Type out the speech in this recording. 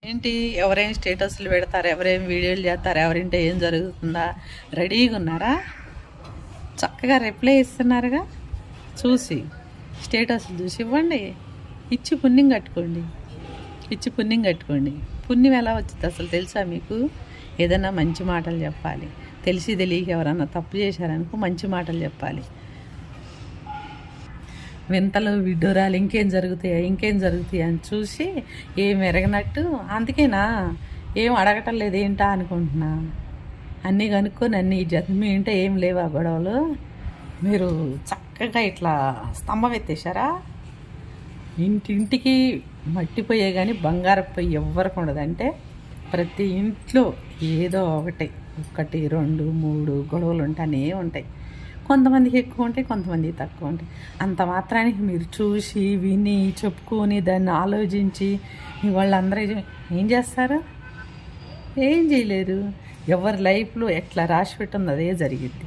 ఏంటి ఎవరేం స్టేటస్లు పెడతారు, ఎవరేం వీడియోలు చేస్తారు, ఎవరింటే ఏం జరుగుతుందా, రెడీగా ఉన్నారా? చక్కగా రిప్లై ఇస్తున్నారుగా. చూసి స్టేటస్లు చూసి ఇవ్వండి, ఇచ్చి పుణ్యం కట్టుకోండి. పుణ్యం ఎలా వచ్చింది అసలు తెలుసా మీకు? ఏదైనా మంచి మాటలు చెప్పాలి. తెలిసి తెలియక ఎవరన్నా తప్పు చేశారనుకో మంచి మాటలు చెప్పాలి. వింతలు విడ్డూరాలు ఇంకేం జరుగుతాయి అని చూసి ఏం ఎరగనట్టు, అందుకేనా ఏం అడగటం లేదు ఏంటా అనుకుంటున్నా. అన్నీ కనుక్కొని అన్నీ మీ ఇంటే ఏం లేవా గొడవలు? మీరు చక్కగా ఇట్లా స్తంభం ఎత్తేసారా? ఇంటింటికి మట్టిపోయే కానీ బంగారం పొయ్యి ఎవ్వరికి ఉండదంటే ప్రతి ఇంట్లో ఏదో ఒకటి 1, 2, 3 గొడవలు ఉంటానే ఉంటాయి. కొంతమందికి ఎక్కువ ఉంటాయి, కొంతమందికి తక్కువ ఉంటాయి. అంత మాత్రానికి మీరు చూసి విని చెప్పుకొని దాన్ని ఆలోచించి మీ వాళ్ళందరూ ఏం చేస్తారు? ఏం చేయలేరు. ఎవరి లైఫ్లో ఎట్లా రాసి పెట్టుందో అదే జరిగిద్ది.